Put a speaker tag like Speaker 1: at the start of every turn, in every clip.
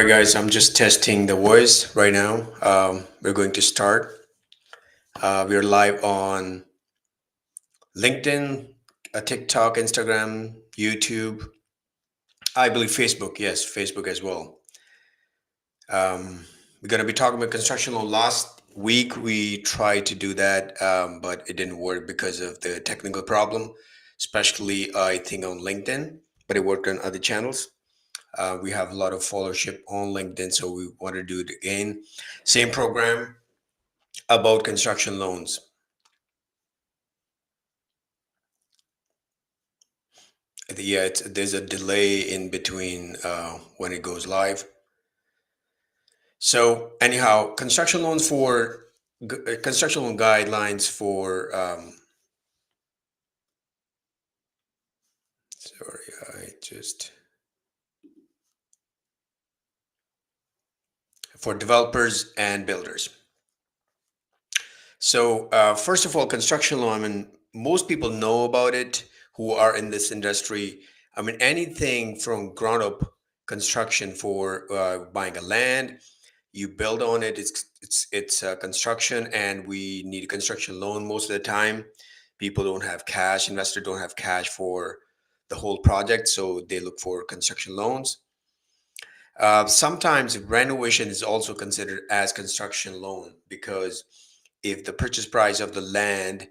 Speaker 1: All right, guys, I'm just testing the voice right now. We're going to start. We're live on LinkedIn, TikTok, Instagram, YouTube. I believe Facebook. Yes, Facebook as well. We're going to be talking about construction loan. Last week, we tried to do that, but it didn't work because of the technical problem, especially, I think, on LinkedIn, but it worked on other channels. We have a lot of followership on LinkedIn, so we want to do it again. Same program about construction loans. Yeah, there's a delay in between when it goes live. So anyhow, construction loan guidelines for sorry, I just for developers and builders. So first of all, construction loan. I mean, most people know about it who are in this industry. I mean, anything from ground up construction for buying a land, you build on it. It's construction, and we need a construction loan most of the time. People don't have cash. Investors don't have cash for the whole project, so they look for construction loans. Sometimes renovation is also considered as construction loan because if the purchase price of the land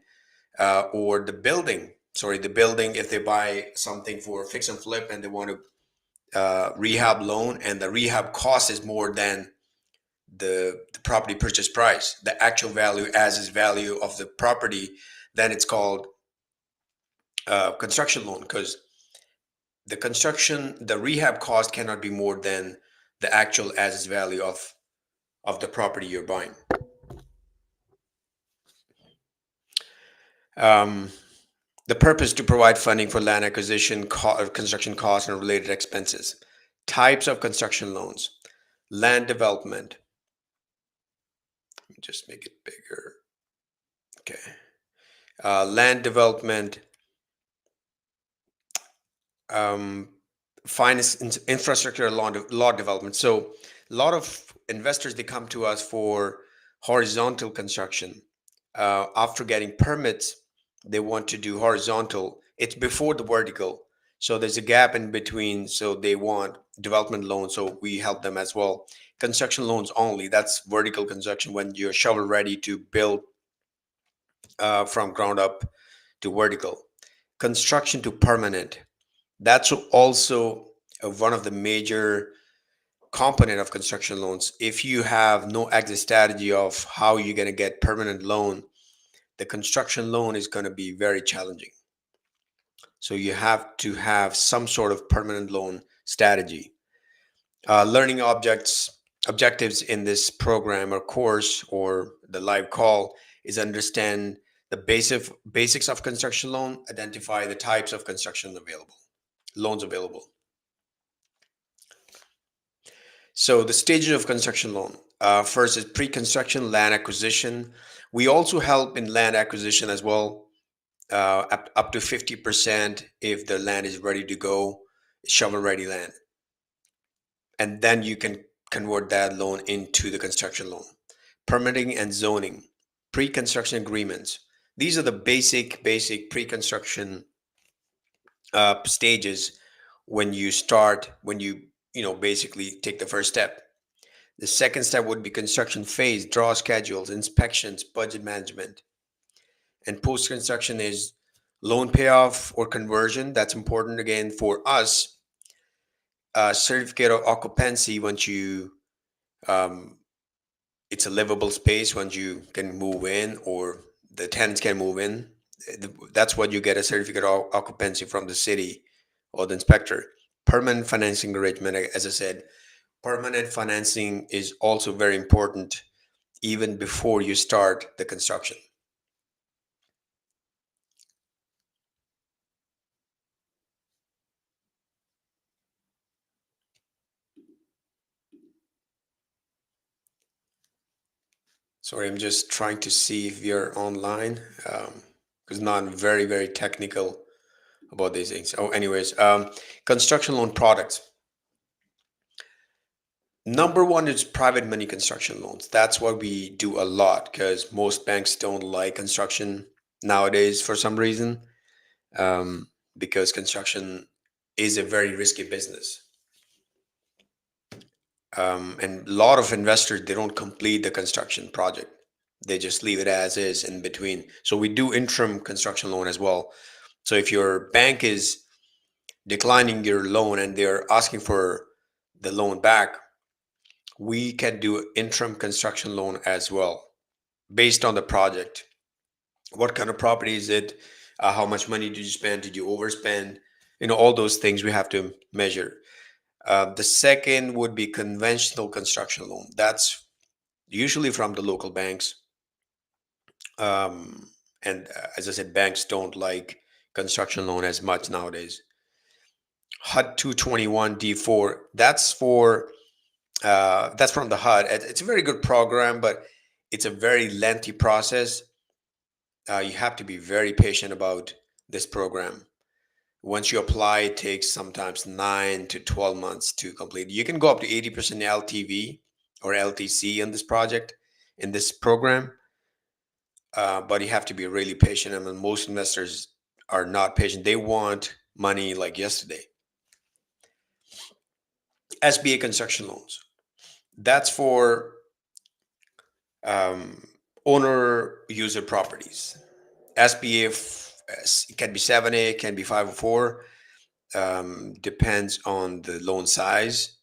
Speaker 1: or the building, if they buy something for fix and flip and they want to rehab loan, and the rehab cost is more than the property purchase price, the actual value as is value of the property, then it's called construction loan because the rehab cost cannot be more than the actual as is value of the property you're buying. Um, the purpose to provide funding for land acquisition, construction costs, and related expenses. Types of construction loans: land development. Let me just make it bigger. Okay. Land development, um, finance, infrastructure, law development. So a lot of investors, they come to us for horizontal construction. After getting permits, they want to do horizontal. It's before the vertical. So there's a gap in between. So they want development loans. So we help them as well. Construction loans only. That's vertical construction when you're shovel ready to build from ground up to vertical. Construction to permanent. That's also one of the major component of construction loans. If you have no exit strategy of how you're going to get permanent loan, the construction loan is going to be very challenging. So you have to have some sort of permanent loan strategy. Learning objectives in this program or course or the live call is understand the basics of construction loan, identify the types of construction available, loans available. So the stages of construction loan. First is pre-construction land acquisition. We also help in land acquisition as well, up to 50% if the land is ready to go, shovel ready land. And then you can convert that loan into the construction loan. Permitting and zoning, pre-construction agreements. These are the basic pre-construction stages when you start, when you basically take the first step. The second step would be construction phase, draw schedules, inspections, budget management. And post construction is loan payoff or conversion. That's important again for us. Certificate of occupancy, once you, um, it's a livable space once you can move in or the tenants can move in. That's what you get, a certificate of occupancy from the city or the inspector. Permanent financing arrangement, as I said, permanent financing is also very important even before you start the construction. Sorry, I'm just trying to see if you're online because not very technical about these things. Oh, anyways, construction loan products. Number one is private money construction loans. That's what we do a lot because most banks don't like construction nowadays for some reason, um, because construction is a very risky business. And a lot of investors, they don't complete the construction project. They just leave it as is in between. So we do interim construction loan as well. So if your bank is declining your loan and they're asking for the loan back, we can do interim construction loan as well based on the project. What kind of property is it? How much money did you spend? Did you overspend? All those things we have to measure. The second would be conventional construction loan. That's usually from the local banks. And as I said, banks don't like construction loan as much nowadays. HUD 221 D4. That's from the HUD. It's a very good program, but it's a very lengthy process. You have to be very patient about this program. Once you apply, it takes sometimes 9 to 12 months to complete. You can go up to 80% LTV or LTC in this project, in this program, but you have to be really patient. I mean, most investors are not patient. They want money like yesterday. SBA construction loans. That's for um, owner user properties. SBA it can be 7A, can be 504, depends on the loan size.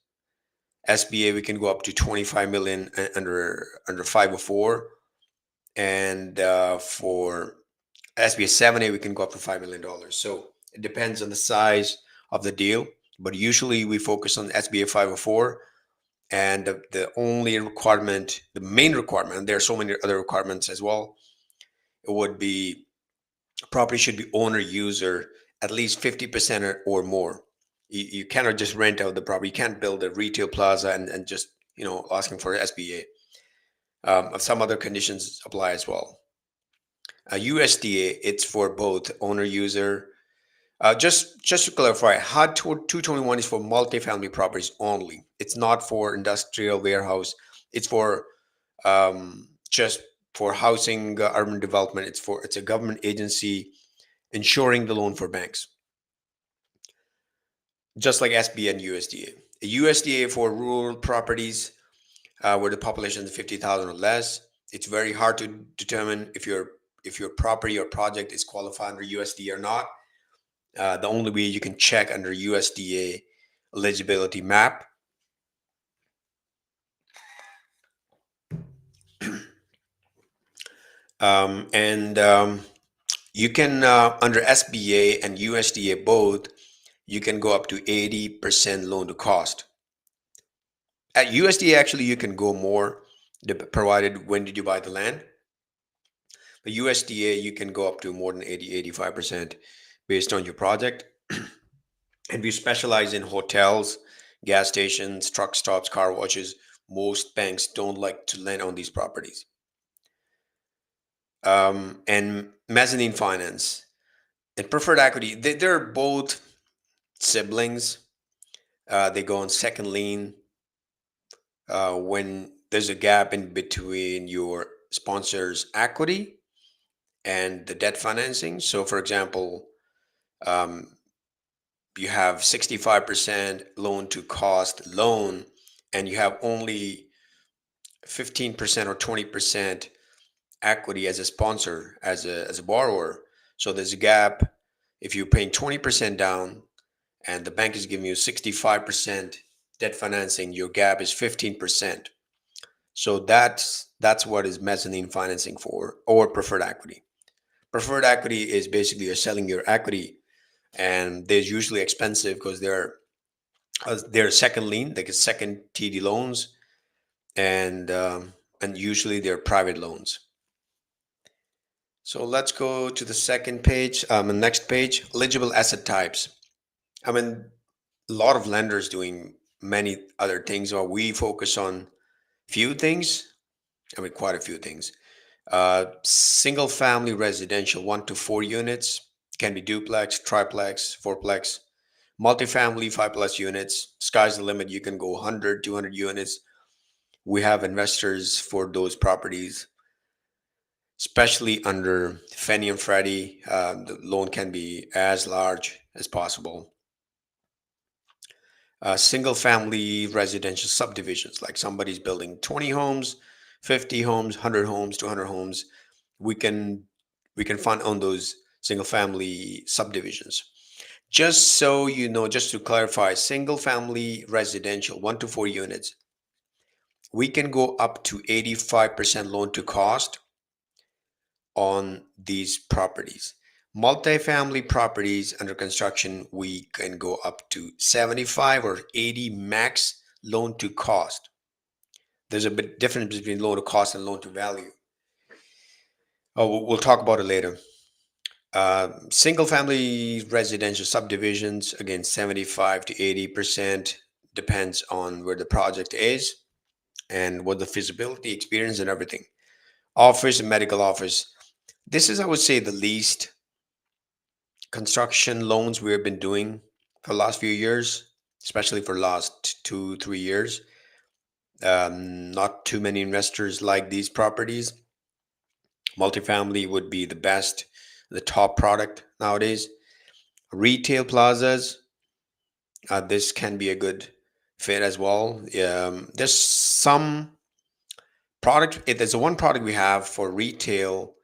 Speaker 1: SBA we can go up to 25 million under 504, and for SBA 7A we can go up to $5 million. So it depends on the size of the deal, but usually we focus on SBA 504. And the only requirement, the main requirement, and there are so many other requirements as well, it would be property should be owner user at least 50% or more. You cannot just rent out the property. You can't build a retail plaza and just asking for SBA. Some other conditions apply as well. USDA, it's for both owner user. Just to clarify, HUD 221 is for multifamily properties only. It's not for industrial warehouse. It's for just for housing, urban development. It's a government agency ensuring the loan for banks, just like SB and USDA. USDA for rural properties where the population is 50,000 or less. It's very hard to determine if your property or project is qualified under USDA or not. The only way you can check under USDA eligibility map. And you can under SBA and USDA both, you can go up to 80% loan to cost. At USDA, actually, you can go more, provided when did you buy the land. But USDA, you can go up to more than 85% based on your project. And we specialize in hotels, gas stations, truck stops, car washes. Most banks don't like to lend on these properties. And mezzanine finance and preferred equity, they're both siblings. They go on second lien when there's a gap in between your sponsor's equity and the debt financing. So, for example, um, you have 65% loan to cost loan, and you have only 15% or 20% equity as a sponsor, as a borrower. So there's a gap. If you're paying 20% down and the bank is giving you 65% debt financing, your gap is 15%. So that's what is mezzanine financing for, or preferred equity. Preferred equity is basically you're selling your equity, and they're usually expensive because they're second lien, like a second TD loans, and usually they're private loans. So let's go to the second page, the next page, eligible asset types. I mean, a lot of lenders doing many other things, or we focus on few things. I mean, quite a few things. Single family residential, 1 to 4 units, can be duplex, triplex, fourplex. Multifamily, 5+ units, sky's the limit. You can go 100, 200 units. We have investors for those properties, especially under Fannie and Freddie. The loan can be as large as possible. Single family residential subdivisions, like somebody's building 20 homes, 50 homes, 100 homes, 200 homes. We can we can fund on those single family subdivisions. Just so you know, just to clarify, single family residential, 1 to 4 units, we can go up to 85% loan to cost on these properties. Multifamily properties under construction, we can go up to 75 or 80 max loan to cost. There's a bit difference between loan to cost and loan to value. Oh, we'll talk about it later. Single family residential subdivisions, again, 75 to 80%, depends on where the project is and what the feasibility, experience, and everything. Office and medical office. This is, I would say, the least construction loans we have been doing for the last few years, especially for the last 2, 3 years. Not too many investors like these properties. Multifamily would be the best, the top product nowadays. Retail plazas, this can be a good fit as well. There's some product, there's one product we have for retail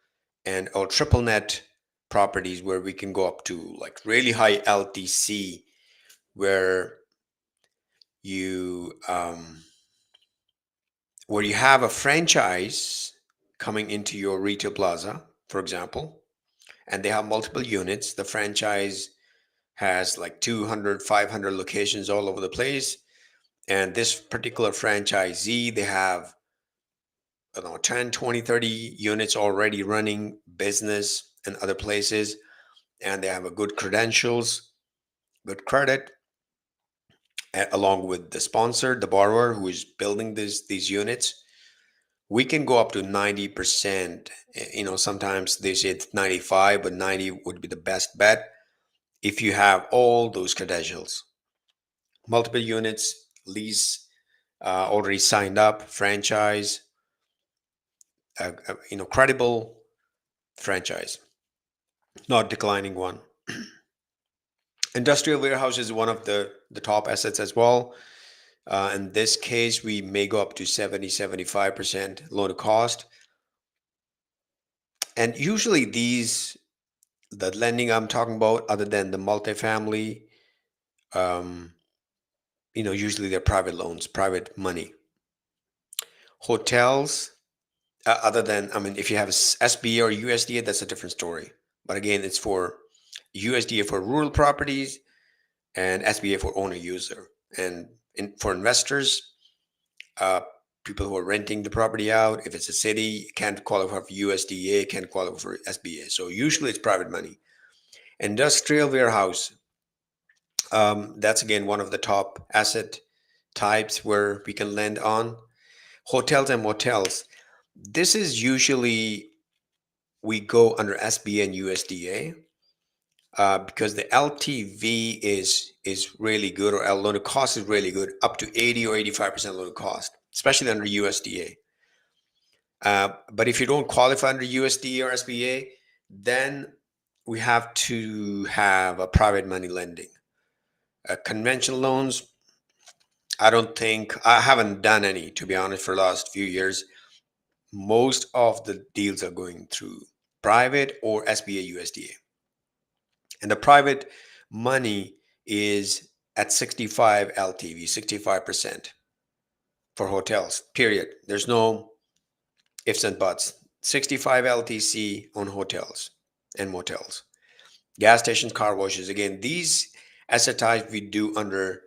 Speaker 1: and or triple net properties where we can go up to like really high LTC, where you have a franchise coming into your retail plaza, for example, and they have multiple units. The franchise has like 200, 500 locations all over the place. And this particular franchisee, they have, I don't know, 10, 20, 30 units already running business in other places. And they have a good credentials, good credit, along with the sponsor, the borrower who is building these units. We can go up to 90%. Sometimes they say it's 95, but 90 would be the best bet if you have all those credentials. Multiple units, lease already signed up, franchise, credible franchise, not declining one. Industrial warehouse is one of the top assets as well. In this case, we may go up to 70, 75% loan to cost. And usually the lending I'm talking about, other than the multifamily, um, usually they're private loans, private money. Hotels, other than, I mean, if you have SBA or USDA, that's a different story. But again, it's for USDA for rural properties and SBA for owner user. And for investors, uh, people who are renting the property out, if it's a city, can't qualify for USDA, can't qualify for SBA. So usually it's private money. Industrial warehouse, that's again one of the top asset types where we can lend on. Hotels and motels, this is usually we go under SBA and USDA, because the LTV is really good, or loan to cost is really good, up to 80 or 85% loan to cost, especially under USDA. But if you don't qualify under USDA or SBA, then we have to have a private money lending. Conventional loans, I haven't done any, to be honest, for the last few years. Most of the deals are going through private or SBA USDA. And the private money is at 65 LTV, 65% for hotels, period. There's no ifs and buts. 65 LTC on hotels and motels. Gas stations, car washes. Again, these asset types we do under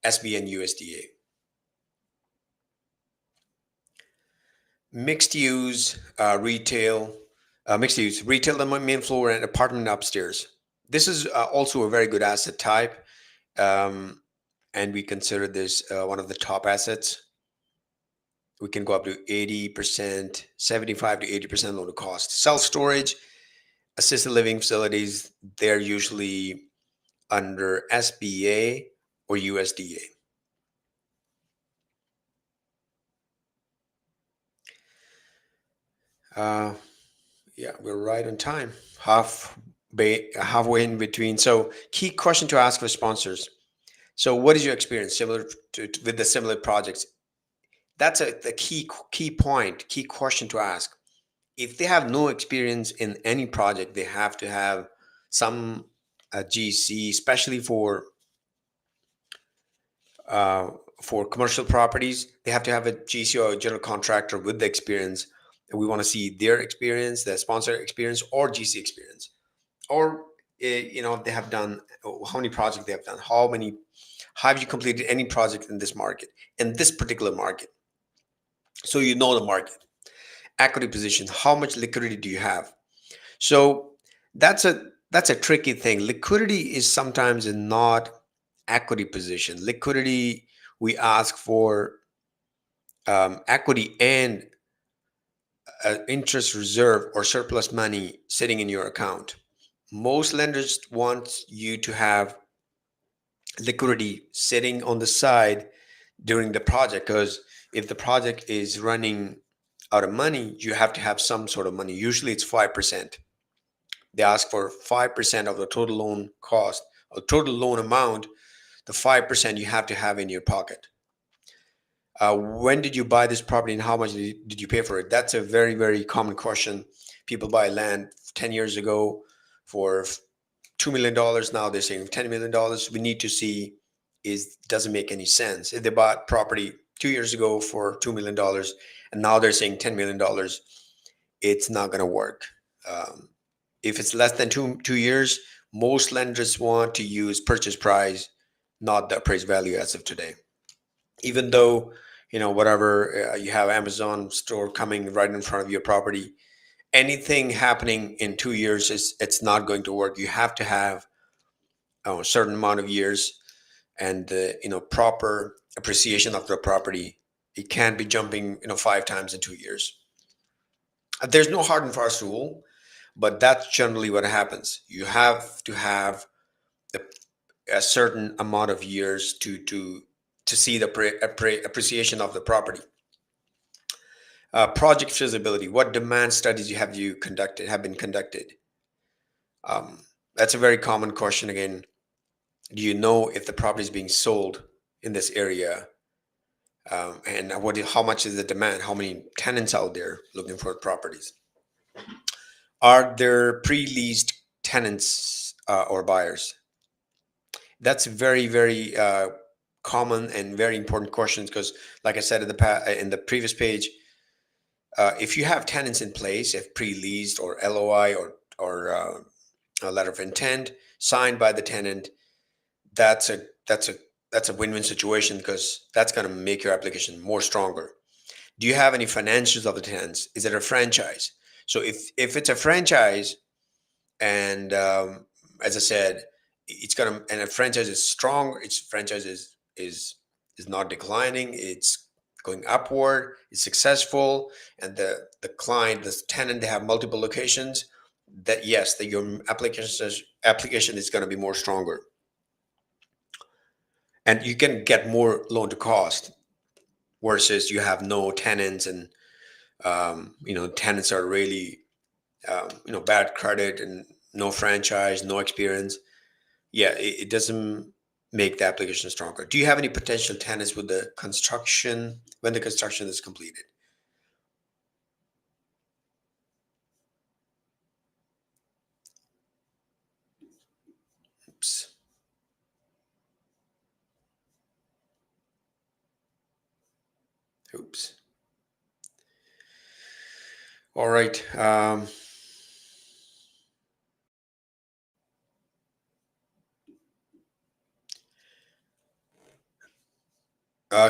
Speaker 1: SB and USDA. Mixed use retail, the main floor and apartment upstairs. This is also a very good asset type, and we consider this one of the top assets. We can go up to 80%, 75 to 80% loan to cost. Self storage, assisted living facilities, they're usually under SBA or USDA? Uh, yeah, we're right on time. Halfway in between. So, key question to ask for sponsors. So, what is your experience similar with the similar projects? That's the key point, key question to ask. If they have no experience in any project, they have to have some GC, especially uh, for commercial properties. They have to have a GC or a general contractor with the experience. And we want to see their experience, the sponsor experience, or GC experience, or if they have done how many projects they have done, how have you completed any project in this market, in this particular market, so you know the market. Equity position, how much liquidity do you have? So that's a tricky thing. Liquidity is sometimes not equity position. Liquidity, we ask for equity and interest reserve or surplus money sitting in your account. Most lenders want you to have liquidity sitting on the side during the project, because if the project is running out of money, you have to have some sort of money. Usually it's 5%. They ask for 5% of the total loan cost or total loan amount. The 5% you have to have in your pocket. When did you buy this property and how much did you pay for it? That's a very, very common question. People buy land 10 years ago for $2 million. Now they're saying $10 million. We need to see, is doesn't make any sense. If they bought property 2 years ago for $2 million and now they're saying $10 million, it's not going to work. Um, if it's less than two years, most lenders want to use purchase price, not the appraised value as of today. Even though whatever you have Amazon store coming right in front of your property, anything happening in 2 years is it's not going to work. You have to have a certain amount of years and proper appreciation of the property. It can't be jumping 5 times in 2 years. There's no hard and fast rule, but that's generally what happens. You have to have the, a certain amount of years to see the appreciation of the property. Project feasibility. What demand studies have been conducted? Um, that's a very common question again. Do you know if the property is being sold in this area? And how much is the demand? How many tenants out there looking for properties? Are there pre-leased tenants or buyers? That's very, very common and very important questions because, like I said in the previous page, if you have tenants in place, if pre-leased or LOI or a letter of intent signed by the tenant, that's a that's a that's a win-win situation because that's going to make your application more stronger. Do you have any financials of the tenants? Is it a franchise? So if it's a franchise, and as I said, it's gonna and a franchise is strong. Its franchise is not declining. It's going upward. It's successful, and the tenant, they have multiple locations. That yes, that your application is going to be more stronger, and you can get more loan to cost versus you have no tenants and tenants are really bad credit and no franchise, no experience. Yeah, it doesn't make the application stronger. Do you have any potential tenants with the construction when the construction is completed? Oops. Oops. All right.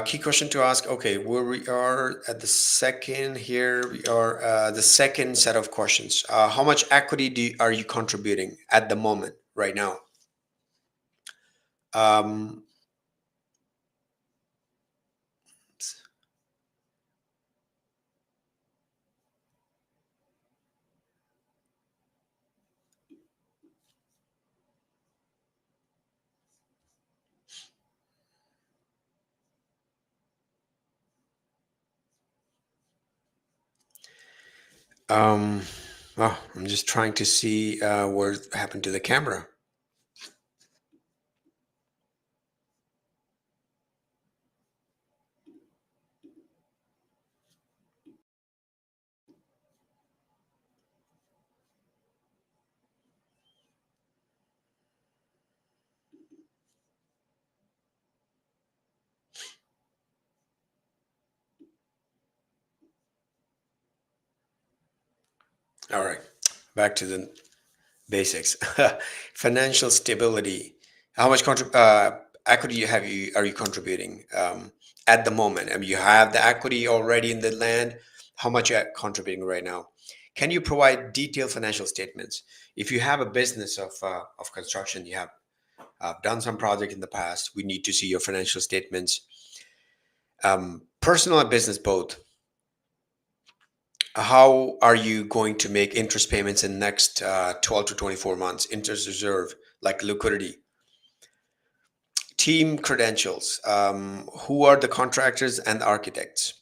Speaker 1: Key question to ask. Okay, where we are at the second here, we are the second set of questions. How much equity are you contributing at the moment, right now? Um, Um, oh, I'm just trying to see what happened to the camera. All right, back to the basics. Financial stability. How much equity you are you contributing at the moment? I mean, you have the equity already in the land. How much you are contributing right now? Can you provide detailed financial statements? If you have a business of construction, you have done some project in the past. We need to see your financial statements, personal and business both. How are you going to make interest payments in the next 12 to 24 months? Interest reserve, like liquidity. Team credentials. Who are the contractors and architects?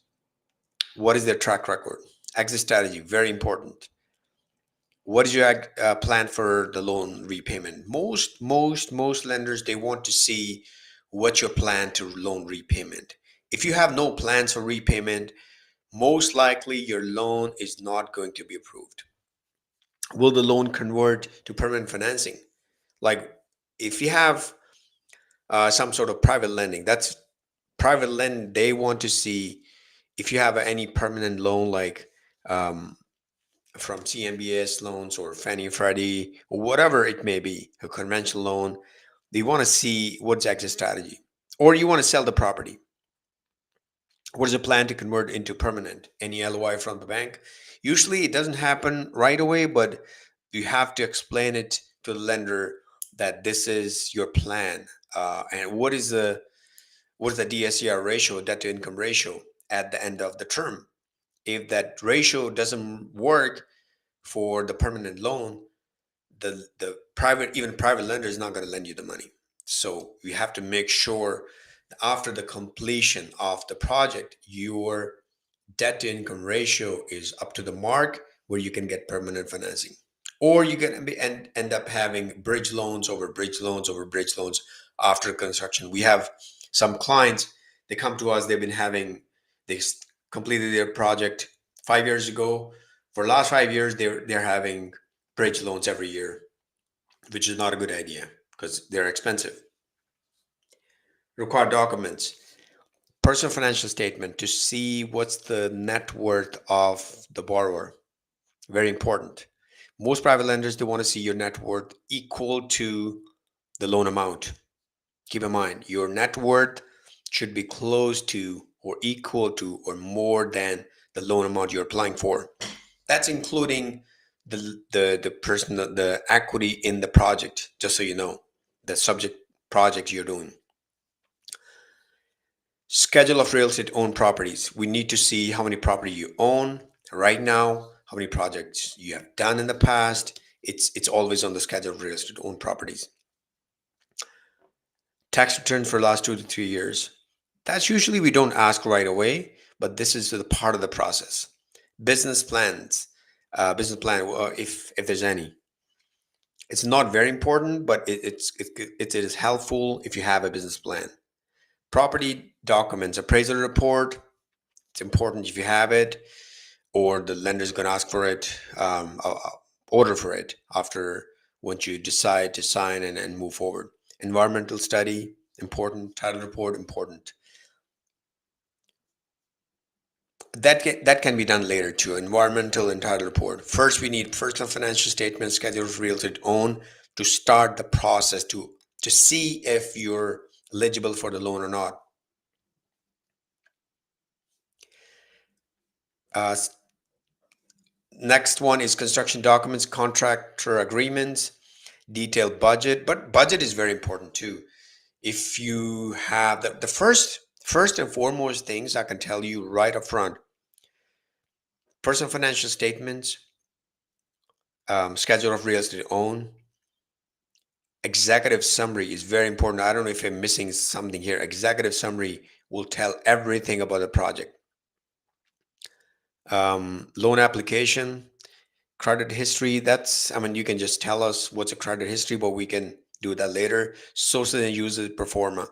Speaker 1: What is their track record? Exit strategy, very important. What is your plan for the loan repayment? Most lenders, they want to see what's your plan to loan repayment. If you have no plans for repayment, most likely your loan is not going to be approved. Will the loan convert to permanent financing? Like if you have some sort of private lending, that's private lending. They want to see if you have any permanent loan, like um, from CMBS loans or Fannie and Freddie or whatever it may be, a conventional loan. They want to see what's exit strategy, or you want to sell the property. What is the plan to convert into permanent? Any LOI from the bank? Usually it doesn't happen right away, but you have to explain it to the lender that this is your plan. And what is the DSCR ratio, debt to income ratio, at the end of the term? If that ratio doesn't work for the permanent loan, the private, even private lender, is not going to lend you the money. So you have to make sure that after the completion of the project, your debt to income ratio is up to the mark where you can get permanent financing. Or you can end up having bridge loans over bridge loans over bridge loans after construction. We have some clients, they come to us, they completed their project 5 years ago. For the last 5 years, they're having bridge loans every year, which is not a good idea because they're expensive. Required documents. Personal financial statement to see what's the net worth of the borrower. Very important. Most private lenders, they want to see your net worth equal to the loan amount. Keep in mind, your net worth should be close to or equal to or more than the loan amount you're applying for. That's including the equity in the project, just so you know, the subject project you're doing. Schedule of real estate owned properties. We need to see how many property you own right now, how many projects you have done in the past. It's always on the schedule of real estate owned properties. Tax returns for the last 2 to 3 years. That's usually we don't ask right away, but this is the part of the process. Business plans, business plan, if there's any. It's not very important, but it is helpful if you have a business plan. Property documents, appraisal report. It's important if you have it, or the lender's going to ask for it, order for it after once you decide to sign and move forward. Environmental study, important. Title report, important. That can be done later too. Environmental and title report. First, we need personal financial statements, schedule of real estate own to start the process to see if you're eligible for the loan or not. Uh, Next one is construction documents, contractor agreements, detailed budget. But budget is very important too. If you have the first and foremost things I can tell you right up front: personal financial statements, schedule of real estate own, executive summary is very important. I don't know if I'm missing something here. Executive summary will tell everything about the project. Loan application, Credit history, that's, I mean, you can just tell us what's a credit history, but we can do that later. Sources and uses, pro forma.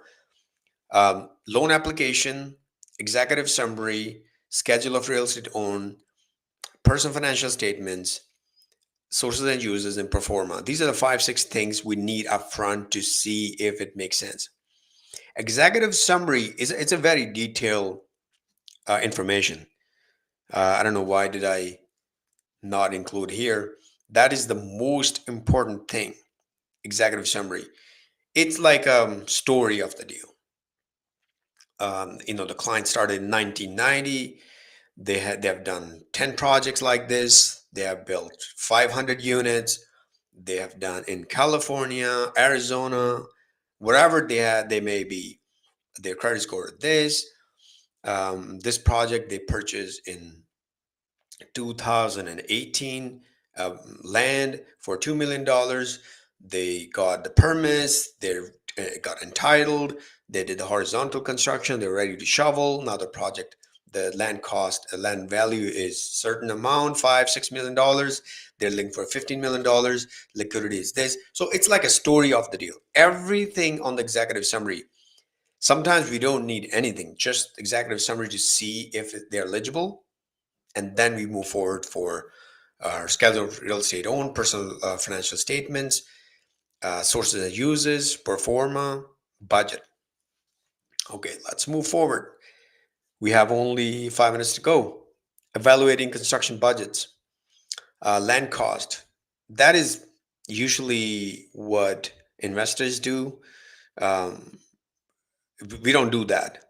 Speaker 1: Loan application, executive summary, schedule of real estate owned, personal financial statements, sources and uses, and pro forma. These are the five, six things we need upfront to see if it makes sense. Executive summary is it's a very detailed information. I don't know why did I not include here. That is the most important thing. Executive summary. It's like a story of the deal. The client started in 1990. They have done 10 projects like this. They have built 500 units. They have done in California, Arizona, wherever they may be. Their credit score is this. This project they purchased in 2018, land for $2 million. They got the permits. They got entitled. They did the horizontal construction. They're ready to shovel. Now the project, the land value is certain amount, $5-6 million. They're looking for $15 million. Liquidity is this. So it's like a story of the deal. Everything on the executive summary. Sometimes we don't need anything, just executive summary to see if they're eligible, and then we move forward for our scheduled real estate owned, personal financial statements, sources and uses, pro forma, budget. Okay, let's move forward. We have only 5 minutes to go. Evaluating construction budgets, land cost. That is usually what investors do. Um, we don't do that.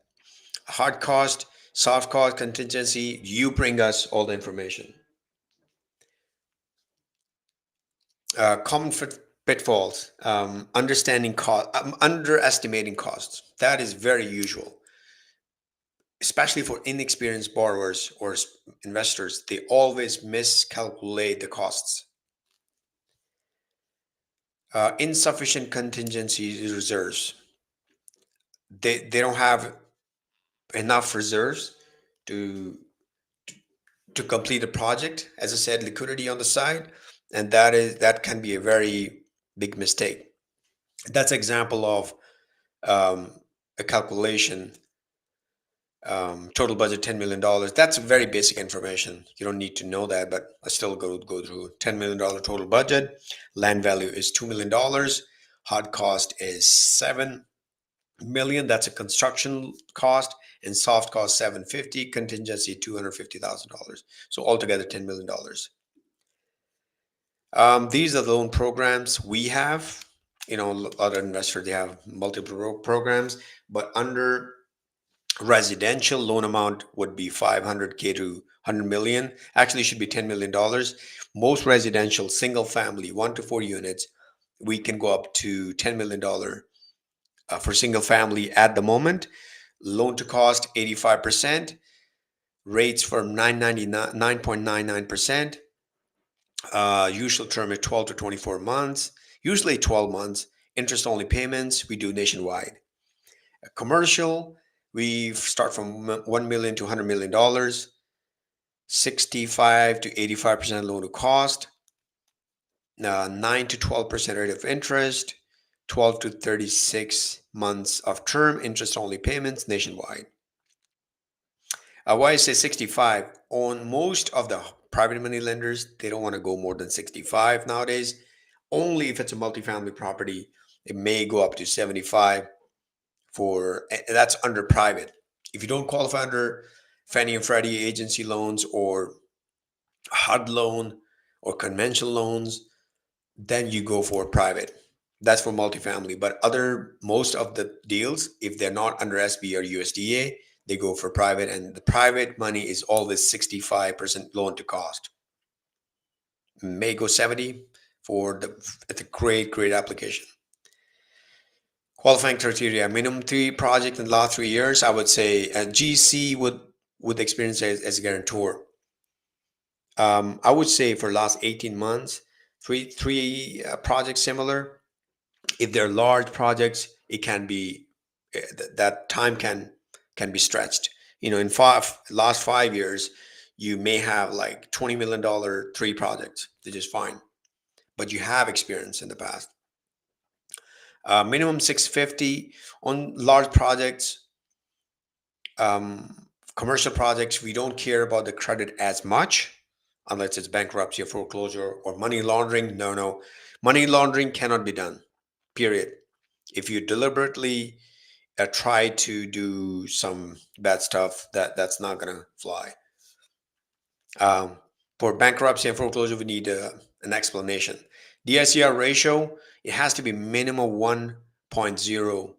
Speaker 1: Hard cost, soft cost, contingency. You bring us all the information. Common pitfalls, underestimating costs. That is very usual, especially for inexperienced borrowers or investors. They always miscalculate the costs. Insufficient contingency reserves. They don't have enough reserves to to complete a project. As I said, liquidity on the side, and that can be a very big mistake. That's example of um, a calculation. Total budget $10 million. That's very basic information. You don't need to know that, but I still go through $10 million total budget. Land value is $2 million. Hard cost is 7 million. That's a construction cost, and soft cost 750. Contingency $250,000. So altogether $10 million. These are the loan programs we have. Other investors they have multiple programs, but under residential loan amount would be 500K to 100 million. Actually, it should be $10 million. Most residential single family 1 to 4 units, we can go up to $10 million for single family at the moment. Loan to cost 85%. Rates from 9.99%. Usual term is 12 to 24 months. Usually 12 months. Interest only payments. We do nationwide. Commercial, we start from 1 million to $100 million, 65 to 85% loan to cost, 9 to 12% rate of interest, 12 to 36 months of term, interest only payments nationwide. Why I say 65? On most of the private money lenders, they don't want to go more than 65 nowadays. Only if it's a multifamily property, it may go up to 75 that's under private. If you don't qualify under Fannie and Freddie agency loans or HUD loan or conventional loans, then you go for private. That's for multifamily. But most of the deals, if they're not under SB or USDA, they go for private, and the private money is always 65% loan to cost. May go 70 for it's a great application. Qualifying criteria: minimum 3 projects in the last 3 years. I would say a GC would experience as a guarantor. I would say for last 18 months, three projects similar. If they're large projects, it can be that time can be stretched. In last 5 years, You may have like $20 million three projects, which is fine, but you have experience in the past. Minimum 650 on large projects. Commercial projects, we don't care about the credit as much unless it's bankruptcy or foreclosure or money laundering. No, no. Money laundering cannot be done, period. If you deliberately try to do some bad stuff, that's not going to fly. Um, for bankruptcy and foreclosure, we need an explanation. DSCR ratio, it has to be minimum 1.0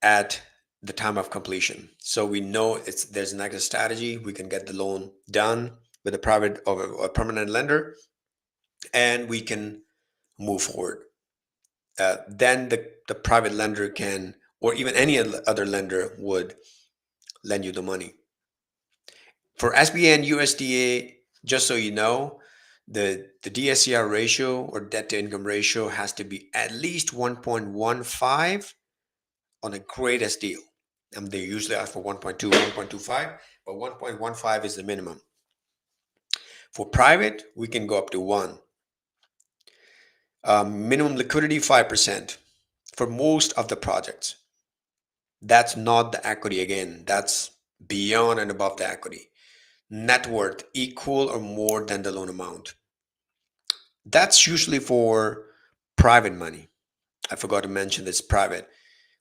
Speaker 1: at the time of completion. So we know there's an exit strategy. We can get the loan done with a private or a permanent lender, and we can move forward. Then the private lender can, or even any other lender would lend you the money. For SBA and USDA, just so you know, the DSCR ratio or debt to income ratio has to be at least 1.15 on a greatest deal. And they usually ask for 1.2, 1.25, but 1.15 is the minimum. For private, we can go up to 1. Minimum liquidity, 5% for most of the projects. That's not the equity again. That's beyond and above the equity. Net worth, equal or more than the loan amount. That's usually for private money. I forgot to mention this private.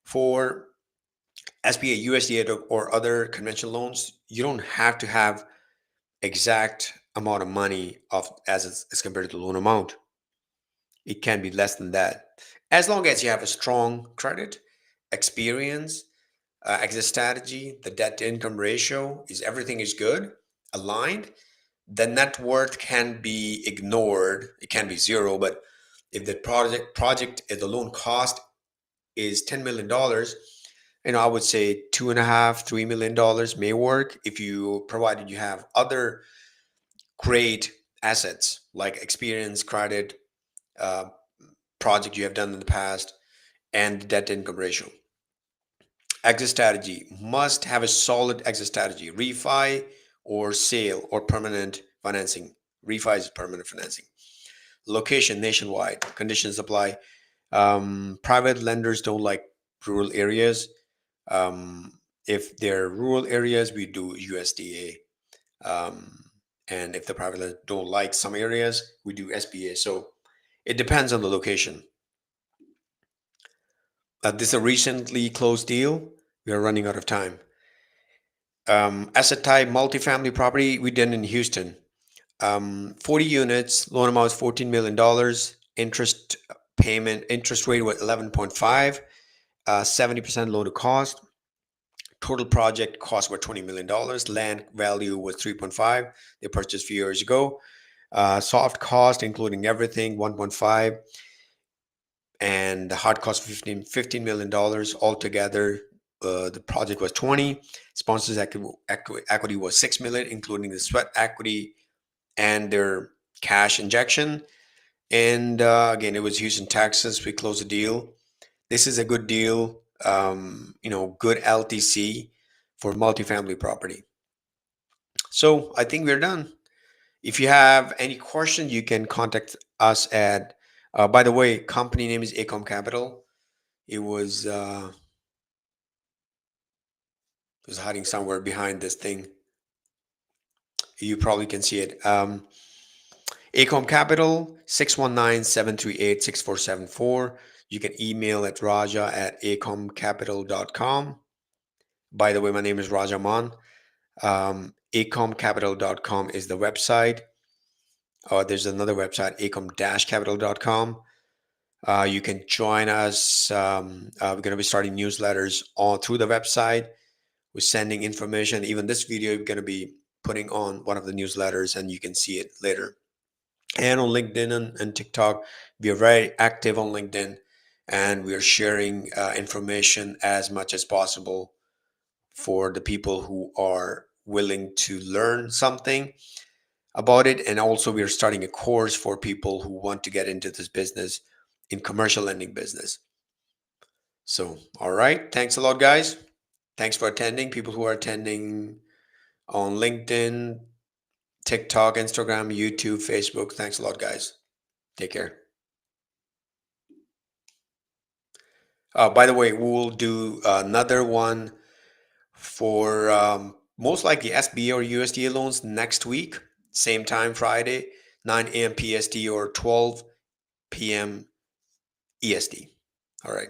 Speaker 1: For SBA, USDA, or other conventional loans, you don't have to have exact amount of money as compared to the loan amount. It can be less than that. As long as you have a strong credit, experience, exit strategy, the debt to income ratio is everything is good, aligned, the net worth can be ignored. It can be zero, but if the project if the loan cost is $10 million, I would say $2.5, $3 million may work if you provided you have other great assets like experience, credit, uh, project you have done in the past, and debt to income ratio. Exit strategy must have a solid exit strategy, refi or sale or permanent financing. Refi is permanent financing. Location nationwide, conditions apply. Private lenders don't like rural areas. If they're rural areas, we do USDA. And if the private lenders don't like some areas, we do SBA. So it depends on the location. This is a recently closed deal. We are running out of time. Asset type, multifamily property, we did in Houston. 40 units, loan amount is $14 million. Interest rate was 11.5, 70% loan to cost. Total project cost were $20 million. Land value was 3.5. They purchased a few years ago. Soft cost, including everything, 1.5. And the hard cost $15 million altogether. The project was 20. Sponsors equity was 6 million, including the sweat equity and their cash injection. And again, it was Houston, Texas. We closed the deal. This is a good deal. Good LTC for multifamily property. So I think we're done. If you have any questions, you can contact us at. By the way, company name is Acom Capital. It was hiding somewhere behind this thing. You probably can see it. Acom Capital, 619-738-6474. You can email at raja@acomcapital.com. By the way, my name is Raja Man. Acomcapital.com is the website. There's another website, acom-capital.com. You can join us. We're going to be starting newsletters all through the website. We're sending information. Even this video, we're going to be putting on one of the newsletters, and you can see it later. And on LinkedIn and TikTok, we are very active on LinkedIn, and we are sharing information as much as possible for the people who are willing to learn something about it. And also, we are starting a course for people who want to get into this business, in commercial lending business. So, all right. Thanks a lot, guys. Thanks for attending. People who are attending on LinkedIn, TikTok, Instagram, YouTube, Facebook. Thanks a lot, guys. Take care. By the way, we'll do another one for most likely SBA or USDA loans next week, same time, Friday, 9 a.m. PST or 12 p.m. EST. All right.